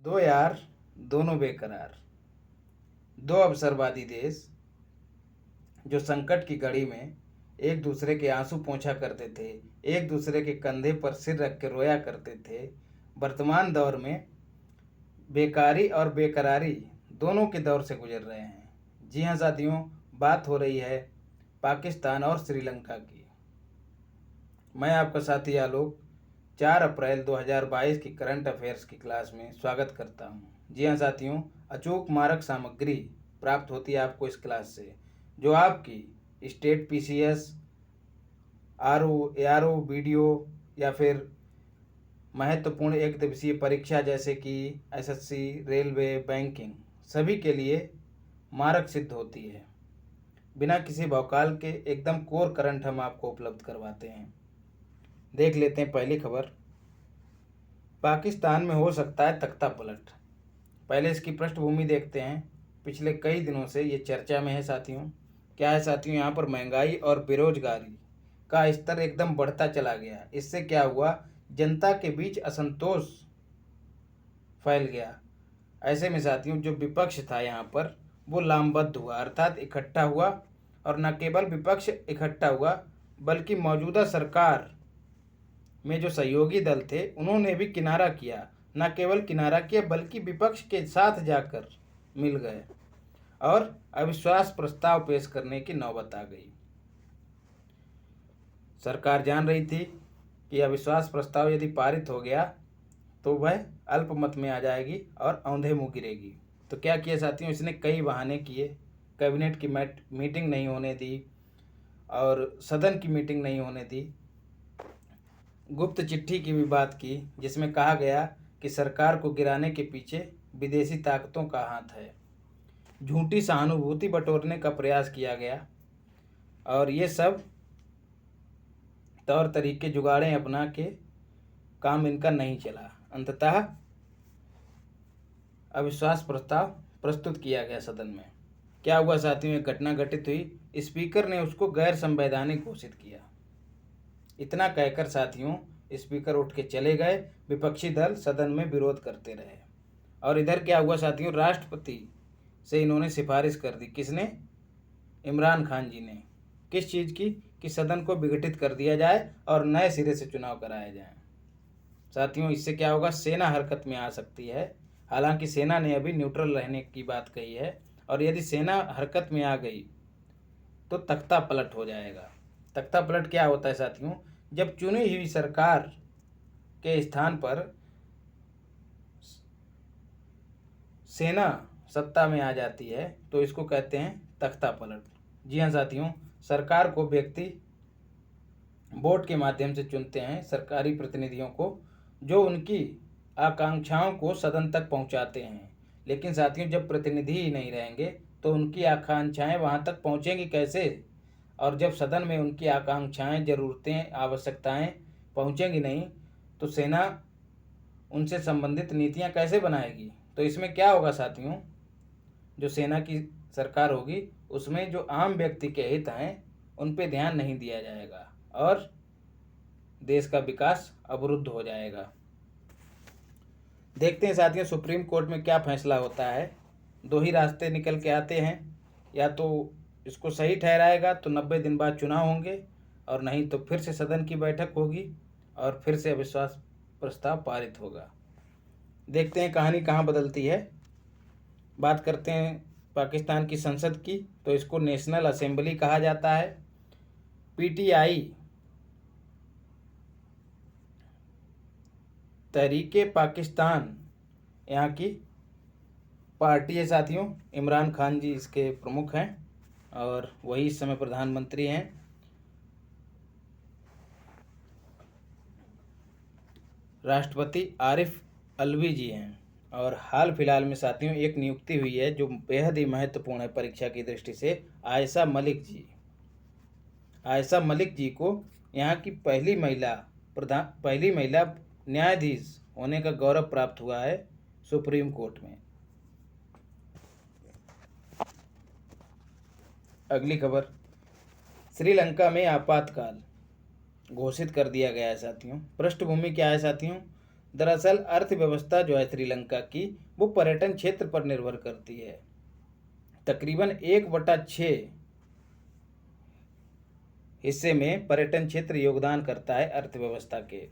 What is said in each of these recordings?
दो यार दोनों बेकरार, दो अवसरवादी देश जो संकट की घड़ी में एक दूसरे के आंसू पोंछा करते थे, एक दूसरे के कंधे पर सिर रख के रोया करते थे, वर्तमान दौर में बेकारी और बेकरारी दोनों के दौर से गुजर रहे हैं। जी हाँ साथियों, बात हो रही है पाकिस्तान और श्रीलंका की। मैं आपका साथी आलोक 4 अप्रैल 2022 की करंट अफेयर्स की क्लास में स्वागत करता हूँ। जी हाँ साथियों, अचूक मारक सामग्री प्राप्त होती है आपको इस क्लास से, जो आपकी state PCS, RO, ARO, video या फिर महत्वपूर्ण एक दिवसीय परीक्षा जैसे कि एसएससी, रेलवे, बैंकिंग सभी के लिए मारक सिद्ध होती है। बिना किसी भौकाल के एकदम कोर करंट हम आपको उपलब्ध करवाते हैं। देख लेते हैं पहली खबर। पाकिस्तान में हो सकता है तख्ता पलट। पहले इसकी पृष्ठभूमि देखते हैं। पिछले कई दिनों से ये चर्चा में है साथियों। क्या है साथियों, यहाँ पर महंगाई और बेरोजगारी का स्तर एकदम बढ़ता चला गया। इससे क्या हुआ, जनता के बीच असंतोष फैल गया। ऐसे में साथियों जो विपक्ष था यहाँ पर वो लामबद्ध हुआ, अर्थात इकट्ठा हुआ। और न केवल विपक्ष इकट्ठा हुआ बल्कि मौजूदा सरकार में जो सहयोगी दल थे उन्होंने भी किनारा किया। न केवल किनारा किया बल्कि विपक्ष के साथ जाकर मिल गए और अविश्वास प्रस्ताव पेश करने की नौबत आ गई। सरकार जान रही थी कि अविश्वास प्रस्ताव यदि पारित हो गया तो वह अल्पमत में आ जाएगी और औंधे मुँह गिरेगी। तो क्या किया साथियों, इसने कई बहाने किए। कैबिनेट की मीटिंग नहीं होने दी और सदन की मीटिंग नहीं होने दी। गुप्त चिट्ठी की भी बात की जिसमें कहा गया कि सरकार को गिराने के पीछे विदेशी ताकतों का हाथ है। झूठी सहानुभूति बटोरने का प्रयास किया गया और ये सब तौर तरीके जुगाड़े अपना के काम इनका नहीं चला। अंततः अविश्वास प्रस्ताव प्रस्तुत किया गया सदन में। क्या हुआ साथियों, एक घटना घटित हुई। स्पीकर ने उसको गैर संवैधानिक घोषित किया। इतना कहकर साथियों स्पीकर उठ के चले गए। विपक्षी दल सदन में विरोध करते रहे। और इधर क्या हुआ साथियों, राष्ट्रपति से इन्होंने सिफारिश कर दी। किसने? इमरान खान जी ने। किस चीज़ की? कि सदन को विघटित कर दिया जाए और नए सिरे से चुनाव कराए जाएं। साथियों इससे क्या होगा, सेना हरकत में आ सकती है। हालांकि सेना ने अभी न्यूट्रल रहने की बात कही है और यदि सेना हरकत में आ गई तो तख्ता पलट हो जाएगा। तख्ता पलट क्या होता है साथियों, जब चुनी हुई सरकार के स्थान पर सेना सत्ता में आ जाती है तो इसको कहते हैं तख्ता पलट। जी हाँ साथियों, सरकार को व्यक्ति वोट के माध्यम से चुनते हैं, सरकारी प्रतिनिधियों को, जो उनकी आकांक्षाओं को सदन तक पहुंचाते हैं। लेकिन साथियों जब प्रतिनिधि ही नहीं रहेंगे तो उनकी आकांक्षाएं वहां तक पहुंचेंगी कैसे? और जब सदन में उनकी आकांक्षाएं, ज़रूरतें, आवश्यकताएं पहुंचेंगी नहीं तो सेना उनसे संबंधित नीतियां कैसे बनाएगी? तो इसमें क्या होगा साथियों, जो सेना की सरकार होगी उसमें जो आम व्यक्ति के हित हैं उन पे ध्यान नहीं दिया जाएगा और देश का विकास अवरुद्ध हो जाएगा। देखते हैं साथियों सुप्रीम कोर्ट में क्या फैसला होता है। दो ही रास्ते निकल के आते हैं, या तो इसको सही ठहराएगा तो 90 दिन बाद चुनाव होंगे और नहीं तो फिर से सदन की बैठक होगी और फिर से अविश्वास प्रस्ताव पारित होगा। देखते हैं कहानी कहाँ बदलती है। बात करते हैं पाकिस्तान की संसद की, तो इसको नेशनल असेंबली कहा जाता है। पीटीआई तहरीके पाकिस्तान यहाँ की पार्टी है साथियों। इमरान खान जी इसके प्रमुख हैं और वही इस समय प्रधानमंत्री हैं। राष्ट्रपति आरिफ अलवी जी हैं और हाल फिलहाल में साथियों एक नियुक्ति हुई है जो बेहद ही महत्वपूर्ण है परीक्षा की दृष्टि से। आयशा मलिक जी, आयशा मलिक जी को यहाँ की पहली महिला न्यायाधीश होने का गौरव प्राप्त हुआ है सुप्रीम कोर्ट में। अगली खबर, श्रीलंका में आपातकाल घोषित कर दिया गया है साथियों। पृष्ठभूमि क्या है साथियों, दरअसल अर्थव्यवस्था जो है श्रीलंका की, वो पर्यटन क्षेत्र पर निर्भर करती है। तकरीबन 1/6 हिस्से में पर्यटन क्षेत्र योगदान करता है अर्थव्यवस्था के।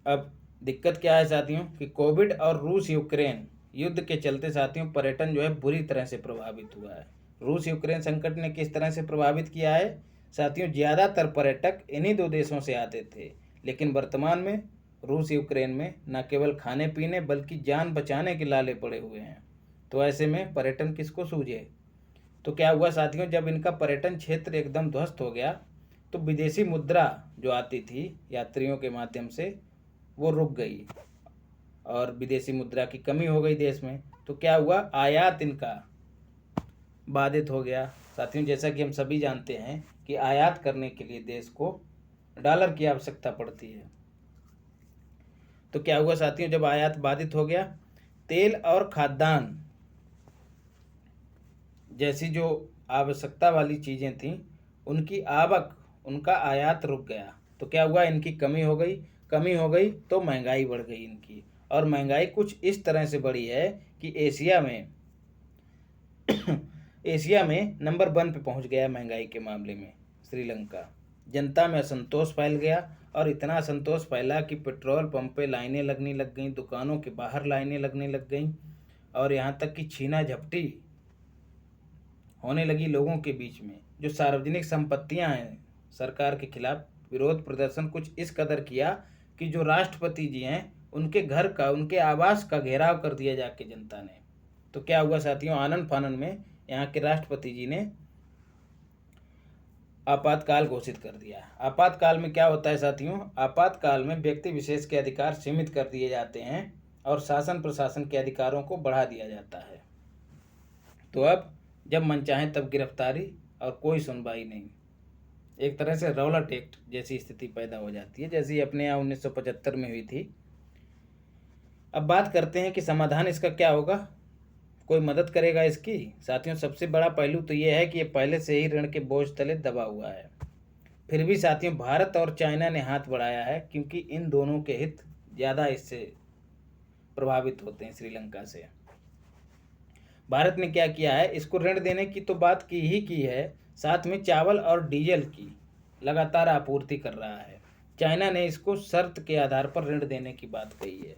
अब दिक्कत क्या है साथियों कि कोविड और रूस यूक्रेन युद्ध के चलते साथियों पर्यटन जो है बुरी तरह से प्रभावित हुआ है। रूस यूक्रेन संकट ने किस तरह से प्रभावित किया है साथियों? ज़्यादातर पर्यटक इन्हीं दो देशों से आते थे, लेकिन वर्तमान में रूस यूक्रेन में न केवल खाने पीने बल्कि जान बचाने के लाले पड़े हुए हैं। तो ऐसे में पर्यटन किसको सूझे? तो क्या हुआ साथियों, जब इनका पर्यटन क्षेत्र एकदम ध्वस्त हो गया तो विदेशी मुद्रा जो आती थी यात्रियों के माध्यम से वो रुक गई और विदेशी मुद्रा की कमी हो गई देश में। तो क्या हुआ, आयात इनका बाधित हो गया। साथियों जैसा कि हम सभी जानते हैं कि आयात करने के लिए देश को डॉलर की आवश्यकता पड़ती है। तो क्या हुआ साथियों, जब आयात बाधित हो गया, तेल और खाद्यान्न जैसी जो आवश्यकता वाली चीज़ें थीं उनकी आवक, उनका आयात रुक गया। तो क्या हुआ, इनकी कमी हो गई तो महंगाई बढ़ गई इनकी। और महंगाई कुछ इस तरह से बढ़ी है कि एशिया में नंबर 1 पे पहुंच गया महंगाई के मामले में श्रीलंका। जनता में असंतोष फैल गया और इतना असंतोष फैला कि पेट्रोल पंप पे लाइनें लगने लग गईं, दुकानों के बाहर लाइनें लगने लग गईं और यहाँ तक कि छीना झपटी होने लगी लोगों के बीच में। जो सार्वजनिक संपत्तियां हैं, सरकार के खिलाफ विरोध प्रदर्शन कुछ इस कदर किया कि जो राष्ट्रपति जी हैं उनके घर का, उनके आवास का घेराव कर दिया जाके जनता ने। तो क्या हुआ साथियों, आनन फानन में यहाँ के राष्ट्रपति जी ने आपातकाल घोषित कर दिया। आपातकाल में क्या होता है साथियों, आपातकाल में व्यक्ति विशेष के अधिकार सीमित कर दिए जाते हैं और शासन प्रशासन के अधिकारों को बढ़ा दिया जाता है। तो अब जब मन चाहे तब गिरफ्तारी और कोई सुनवाई नहीं, एक तरह से रौलट एक्ट जैसी स्थिति पैदा हो जाती है, जैसी अपने यहाँ 1975 में हुई थी। अब बात करते हैं कि समाधान इसका क्या होगा, कोई मदद करेगा इसकी? साथियों सबसे बड़ा पहलू तो ये है कि ये पहले से ही ऋण के बोझ तले दबा हुआ है। फिर भी साथियों भारत और चाइना ने हाथ बढ़ाया है, क्योंकि इन दोनों के हित ज़्यादा इससे प्रभावित होते हैं श्रीलंका से। भारत ने क्या किया है, इसको ऋण देने की तो बात की है, साथ में चावल और डीजल की लगातार आपूर्ति कर रहा है। चाइना ने इसको शर्त के आधार पर ऋण देने की बात कही है।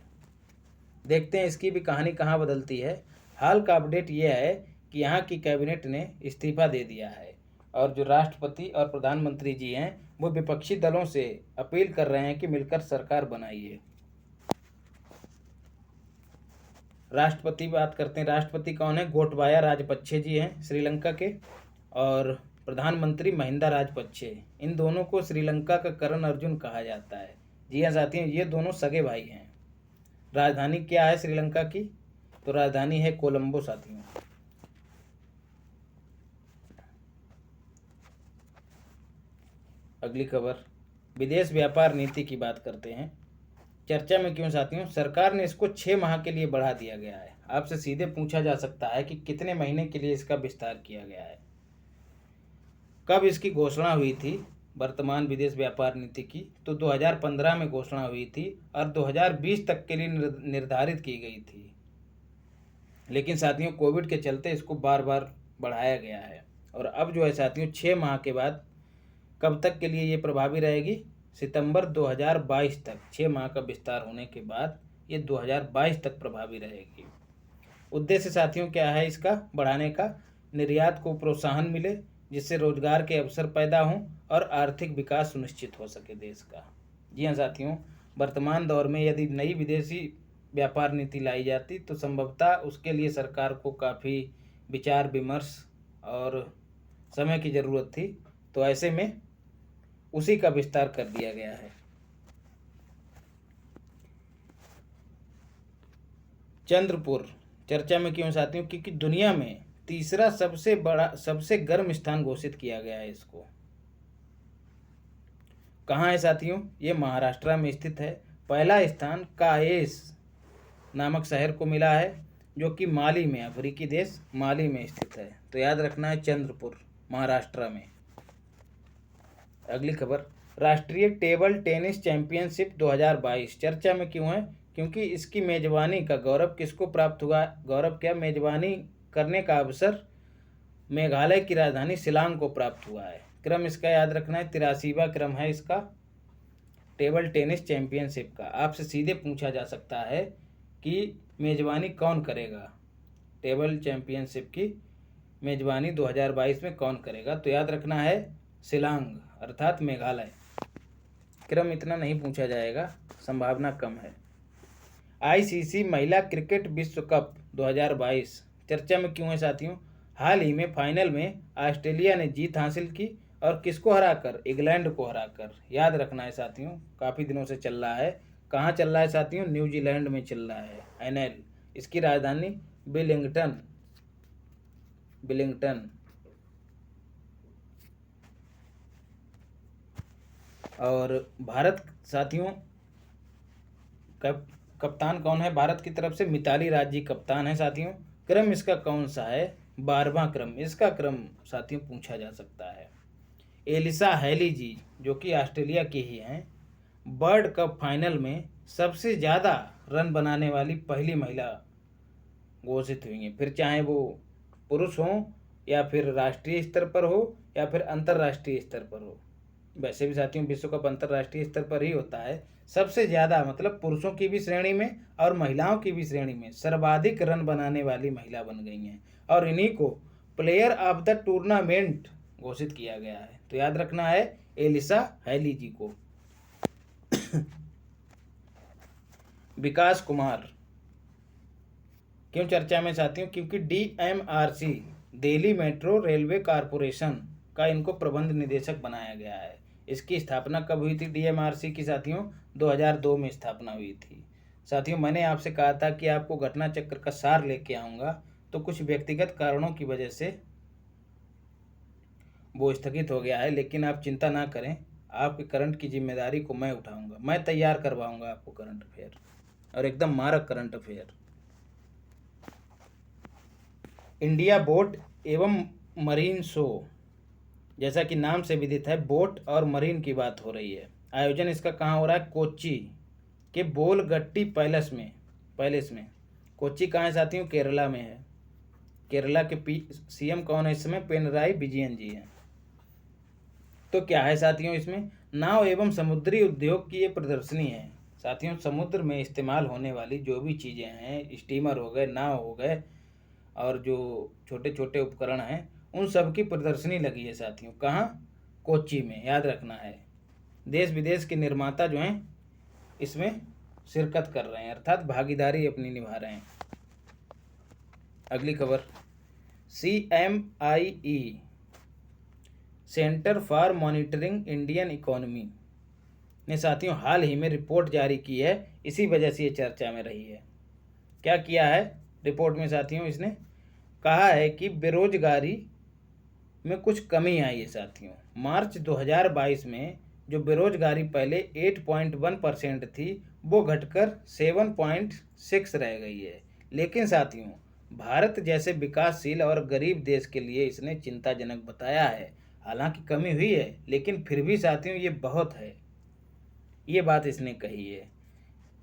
देखते हैं इसकी भी कहानी कहाँ बदलती है। हाल का अपडेट यह है कि यहाँ की कैबिनेट ने इस्तीफा दे दिया है और जो राष्ट्रपति और प्रधानमंत्री जी हैं वो विपक्षी दलों से अपील कर रहे हैं कि मिलकर सरकार बनाइए। राष्ट्रपति बात करते हैं, राष्ट्रपति कौन है? गोटबाया राजपक्षे जी हैं श्रीलंका के, और प्रधानमंत्री महिंदा राजपक्षे। इन दोनों को श्रीलंका का करण अर्जुन कहा जाता है। जी हाँ साथियों, ये दोनों सगे भाई हैं। राजधानी क्या है श्रीलंका की? तो राजधानी है कोलंबो साथियों। अगली खबर, विदेश व्यापार नीति की बात करते हैं। चर्चा में क्यों साथियों? सरकार ने इसको 6 माह के लिए बढ़ा दिया गया है। आपसे सीधे पूछा जा सकता है कि कितने महीने के लिए इसका विस्तार किया गया है। कब इसकी घोषणा हुई थी वर्तमान विदेश व्यापार नीति की? तो 2015 में घोषणा हुई थी और 2020 तक के लिए निर्धारित की गई थी। लेकिन साथियों कोविड के चलते इसको बार बार बढ़ाया गया है और अब जो है साथियों 6 माह के बाद, कब तक के लिए ये प्रभावी रहेगी? सितंबर 2022 तक। 6 माह का विस्तार होने के बाद ये 2022 तक प्रभावी रहेगी। उद्देश्य साथियों क्या है इसका बढ़ाने का? निर्यात को प्रोत्साहन मिले, जिससे रोजगार के अवसर पैदा हों और आर्थिक विकास सुनिश्चित हो सके देश का। जी हाँ साथियों, वर्तमान दौर में यदि नई विदेशी व्यापार नीति लाई जाती तो संभवतः उसके लिए सरकार को काफ़ी विचार विमर्श और समय की ज़रूरत थी। तो ऐसे में उसी का विस्तार कर दिया गया है। चंद्रपुर चर्चा में क्यों साथियों? क्योंकि दुनिया में तीसरा सबसे बड़ा, सबसे गर्म स्थान घोषित किया गया है इसको। कहाँ है साथियों? ये महाराष्ट्र में स्थित है। पहला स्थान काएस नामक शहर को मिला है, जो कि माली में, अफ्रीकी देश माली में स्थित है। तो याद रखना है चंद्रपुर महाराष्ट्र में। अगली खबर, राष्ट्रीय टेबल टेनिस चैंपियनशिप 2022 चर्चा में क्यों है? क्योंकि इसकी मेजबानी का गौरव किसको प्राप्त हुआ? गौरव क्या, मेजबानी करने का अवसर मेघालय की राजधानी शिलांग को प्राप्त हुआ है। क्रम इसका याद रखना है, 83वां क्रम है इसका टेबल टेनिस चैंपियनशिप का। आपसे सीधे पूछा जा सकता है कि मेजबानी कौन करेगा, टेबल चैंपियनशिप की मेजबानी 2022 में कौन करेगा? तो याद रखना है शिलांग अर्थात मेघालय। क्रम इतना नहीं पूछा जाएगा, संभावना कम है। आईसीसी महिला क्रिकेट विश्व कप 2022 चर्चा में क्यों है साथियों? हाल ही में फाइनल में ऑस्ट्रेलिया ने जीत हासिल की और किसको हराकर? इंग्लैंड को हराकर। याद रखना है साथियों, काफ़ी दिनों से चल रहा है। कहाँ चल रहा है साथियों? न्यूजीलैंड में चल रहा है, एनएल। इसकी राजधानी विलिंगटन। और भारत साथियों कप्तान कौन है? भारत की तरफ से मिताली राज जी कप्तान है साथियों। क्रम इसका कौन सा है? 12वां क्रम इसका क्रम साथियों पूछा जा सकता है। एलिसा हेली जी जो कि ऑस्ट्रेलिया की ही हैं, वर्ल्ड कप फाइनल में सबसे ज़्यादा रन बनाने वाली पहली महिला घोषित हुई हैं, फिर चाहे वो पुरुष हों या फिर राष्ट्रीय स्तर पर हो या फिर अंतर्राष्ट्रीय स्तर पर हो। वैसे भी साथियों विश्व कप अंतर्राष्ट्रीय स्तर पर ही होता है। सबसे ज़्यादा मतलब पुरुषों की भी श्रेणी में और महिलाओं की भी श्रेणी में सर्वाधिक रन बनाने वाली महिला बन गई हैं और इन्हीं को प्लेयर ऑफ द टूर्नामेंट घोषित किया गया है। तो याद रखना है एलिसा हेली जी को। विकास कुमार क्यों चर्चा में साथियों? क्योंकि DMRC Delhi metro railway corporation का इनको प्रबंध निदेशक बनाया गया है। इसकी स्थापना कब हुई थी डीएमआरसी की साथियों? 2002 में स्थापना हुई थी। साथियों मैंने आपसे कहा था कि आपको घटना चक्र का सार लेके आऊँगा, तो कुछ व्यक्तिगत कारणों की वजह से वो स्थगित हो गया है, लेकिन आप चिंता ना करें, आपके करंट की जिम्मेदारी को मैं उठाऊंगा। मैं तैयार करवाऊंगा आपको करंट अफेयर, और एकदम मारक करंट अफेयर। इंडिया बोट एवं मरीन शो, जैसा कि नाम से विदित है, बोट और मरीन की बात हो रही है। आयोजन इसका कहाँ हो रहा है? कोच्चि के बोलगट्टी पैलेस में। कोच्चि कहाँ है साथियों? केरला में है। केरला के सीएम कौन है इस समय? पिनराई विजयन जी हैं। तो क्या है साथियों इसमें? नाव एवं समुद्री उद्योग की ये प्रदर्शनी है साथियों। समुद्र में इस्तेमाल होने वाली जो भी चीज़ें हैं, स्टीमर हो गए, नाव हो गए और जो छोटे छोटे उपकरण हैं, उन सब की प्रदर्शनी लगी है साथियों। कहाँ? कोच्चि में। याद रखना है देश विदेश के निर्माता जो हैं इसमें शिरकत कर रहे हैं, अर्थात भागीदारी अपनी निभा रहे हैं। अगली खबर, CMIE centre for monitoring Indian economy ने साथियों हाल ही में रिपोर्ट जारी की है, इसी वजह से ये चर्चा में रही है। क्या किया है रिपोर्ट में साथियों? इसने कहा है कि बेरोजगारी में कुछ कमी आई है साथियों। मार्च 2022 में जो बेरोजगारी पहले 8.1% थी, वो घटकर 7.6 रह गई है। लेकिन साथियों भारत जैसे विकासशील और गरीब देश के लिए इसने चिंताजनक बताया है। हालांकि कमी हुई है, लेकिन फिर भी साथियों ये बहुत है, ये बात इसने कही है।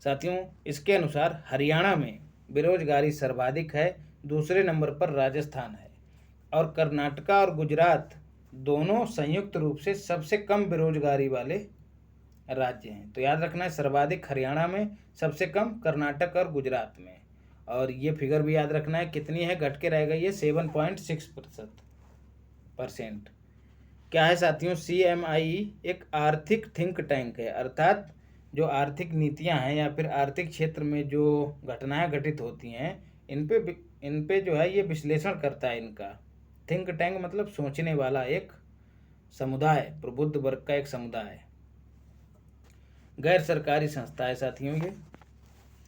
साथियों इसके अनुसार हरियाणा में बेरोजगारी सर्वाधिक है, दूसरे नंबर पर राजस्थान है और कर्नाटका और गुजरात दोनों संयुक्त रूप से सबसे कम बेरोजगारी वाले राज्य हैं। तो याद रखना है सर्वाधिक हरियाणा में, सबसे कम कर्नाटक और गुजरात में। और ये फिगर भी याद रखना है कितनी है, घट के रह गई है 7.6%। क्या है साथियों? CMIE एक आर्थिक थिंक टैंक है, अर्थात जो आर्थिक नीतियां हैं या फिर आर्थिक क्षेत्र में जो घटनाएं घटित होती हैं, इन पे जो है ये विश्लेषण करता है। इनका थिंक टैंक मतलब सोचने वाला एक समुदाय, प्रबुद्ध वर्ग का एक समुदाय, गैर सरकारी संस्था है साथियों ये।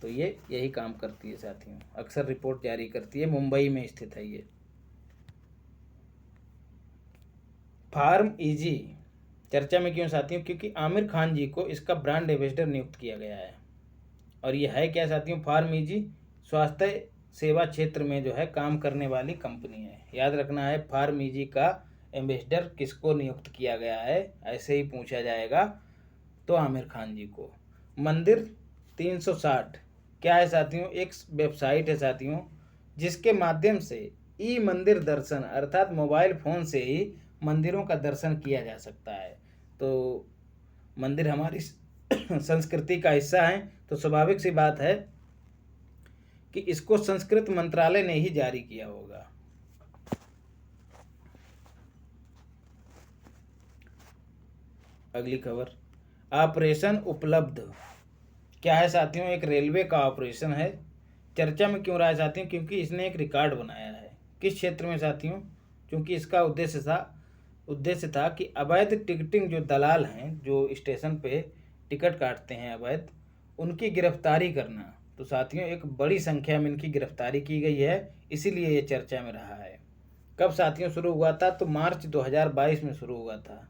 तो ये यही काम करती है साथियों, अक्सर रिपोर्ट जारी करती है, मुंबई में स्थित है ये। फार्म इजी चर्चा में क्यों साथियों? क्योंकि आमिर खान जी को इसका ब्रांड एम्बेसडर नियुक्त किया गया है। और ये है क्या साथियों? फार्म इजी स्वास्थ्य सेवा क्षेत्र में जो है काम करने वाली कंपनी है। याद रखना है फार्म इजी का एम्बेसडर किसको नियुक्त किया गया है, ऐसे ही पूछा जाएगा तो आमिर खान जी को। मंदिर 360 क्या है साथियों, एक वेबसाइट है साथियों जिसके माध्यम से ई मंदिर दर्शन अर्थात मोबाइल फ़ोन से ही मंदिरों का दर्शन किया जा सकता है। तो मंदिर हमारी संस्कृति का हिस्सा है, तो स्वाभाविक सी बात है कि इसको संस्कृत मंत्रालय ने ही जारी किया होगा। अगली खबर, ऑपरेशन उपलब्ध क्या है साथियों, एक रेलवे का ऑपरेशन है। चर्चा में क्यों रहा है साथियों, क्योंकि इसने एक रिकॉर्ड बनाया है। किस क्षेत्र में साथियों, क्योंकि इसका उद्देश्य था कि अवैध टिकटिंग जो दलाल हैं, जो स्टेशन पे टिकट काटते हैं अवैध, उनकी गिरफ्तारी करना। तो साथियों एक बड़ी संख्या में इनकी गिरफ्तारी की गई है, इसीलिए ये चर्चा में रहा है। कब साथियों शुरू हुआ था, तो मार्च 2022 में शुरू हुआ था।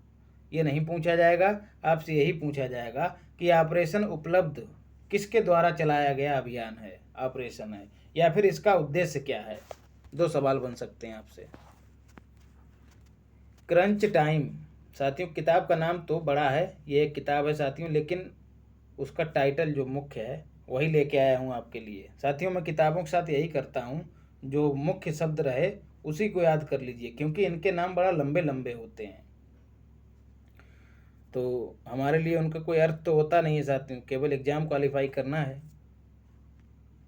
ये नहीं पूछा जाएगा, आपसे यही पूछा जाएगा कि ऑपरेशन उपलब्ध किसके द्वारा चलाया गया अभियान है, ऑपरेशन है, या फिर इसका उद्देश्य क्या है। दो सवाल बन सकते हैं आपसे। क्रंच टाइम साथियों, किताब का नाम तो बड़ा है, ये एक किताब है साथियों, लेकिन उसका टाइटल जो मुख्य है वही लेके आया हूँ आपके लिए। साथियों मैं किताबों के साथ यही करता हूँ, जो मुख्य शब्द रहे उसी को याद कर लीजिए, क्योंकि इनके नाम बड़ा लंबे लंबे होते हैं, तो हमारे लिए उनका कोई अर्थ तो होता नहीं है साथियों, केवल एग्ज़ाम क्वालिफाई करना है।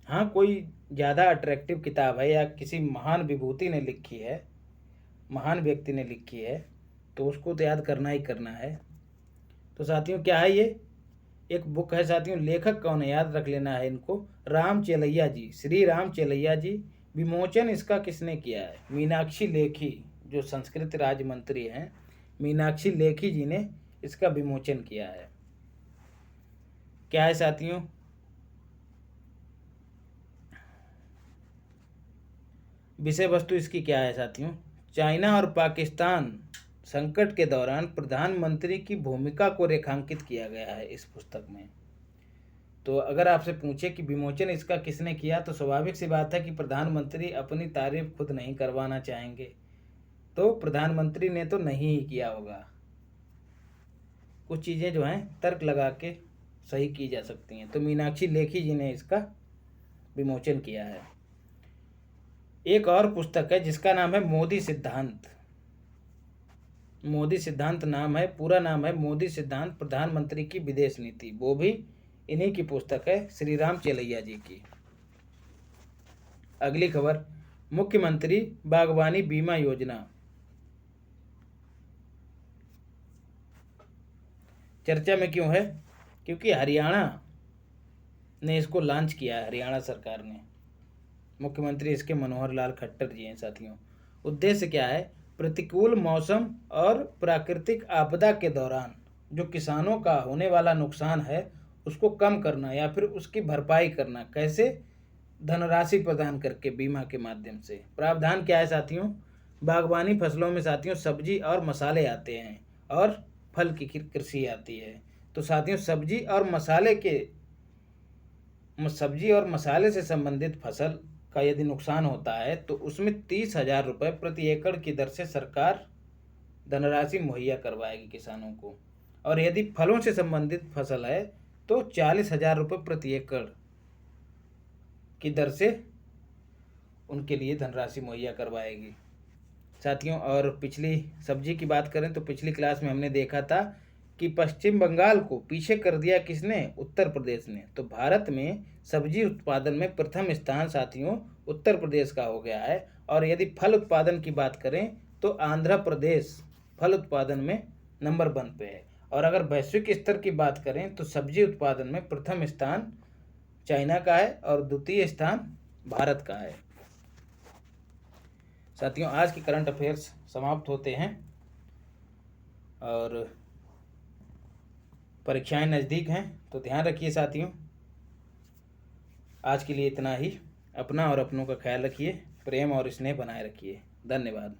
हाँ, कोई ज़्यादा अट्रैक्टिव किताब है या किसी महान विभूति ने लिखी है, महान व्यक्ति ने लिखी है, तो उसको तो याद करना ही करना है। तो साथियों क्या है, ये एक बुक है साथियों, लेखक कौन है याद रख लेना है इनको, राम चेलैया जी, श्री राम चेलैया जी। विमोचन इसका किसने किया है, मीनाक्षी लेखी, जो संस्कृत राज्य मंत्री हैं मीनाक्षी लेखी जी ने इसका विमोचन किया है। क्या है साथियों, विषय वस्तु इसकी क्या है साथियों, चाइना और पाकिस्तान संकट के दौरान प्रधानमंत्री की भूमिका को रेखांकित किया गया है इस पुस्तक में। तो अगर आपसे पूछे कि विमोचन इसका किसने किया, तो स्वाभाविक सी बात है कि प्रधानमंत्री अपनी तारीफ खुद नहीं करवाना चाहेंगे, तो प्रधानमंत्री ने तो नहीं ही किया होगा। कुछ चीज़ें जो हैं तर्क लगा के सही की जा सकती हैं, तो मीनाक्षी लेखी जी ने इसका विमोचन किया है। एक और पुस्तक है जिसका नाम है मोदी सिद्धांत। मोदी सिद्धांत नाम है, पूरा नाम है मोदी सिद्धांत प्रधानमंत्री की विदेश नीति, वो भी इन्हीं की पुस्तक है, श्री राम चेलैया जी की। अगली खबर, मुख्यमंत्री बागवानी बीमा योजना चर्चा में क्यों है, क्योंकि हरियाणा ने इसको लॉन्च किया है, हरियाणा सरकार ने, मुख्यमंत्री इसके मनोहर लाल खट्टर जी हैं साथियों। उद्देश्य क्या है, प्रतिकूल मौसम और प्राकृतिक आपदा के दौरान जो किसानों का होने वाला नुकसान है उसको कम करना या फिर उसकी भरपाई करना, कैसे, धनराशि प्रदान करके बीमा के माध्यम से। प्रावधान क्या है साथियों, बागवानी फसलों में साथियों सब्जी और मसाले आते हैं और फल की कृषि आती है। तो साथियों सब्जी और मसाले से संबंधित फसल का यदि नुकसान होता है तो उसमें 30,000 रुपये प्रति एकड़ की दर से सरकार धनराशि मुहैया करवाएगी किसानों को, और यदि फलों से संबंधित फसल है तो 40,000 रुपये प्रति एकड़ की दर से उनके लिए धनराशि मुहैया करवाएगी साथियों। और पिछली सब्जी की बात करें तो पिछली क्लास में हमने देखा था कि पश्चिम बंगाल को पीछे कर दिया किसने, उत्तर प्रदेश ने। तो भारत में सब्जी उत्पादन में प्रथम स्थान साथियों उत्तर प्रदेश का हो गया है, और यदि फल उत्पादन की बात करें तो आंध्र प्रदेश फल उत्पादन में नंबर 1 पे है। और अगर वैश्विक स्तर की बात करें तो सब्जी उत्पादन में प्रथम स्थान चाइना का है और द्वितीय स्थान भारत का है। साथियों आज की करंट अफेयर्स समाप्त होते हैं और परीक्षाएं नज़दीक हैं, तो ध्यान रखिए साथियों। आज के लिए इतना ही। अपना और अपनों का ख्याल रखिए, प्रेम और स्नेह बनाए रखिए। धन्यवाद।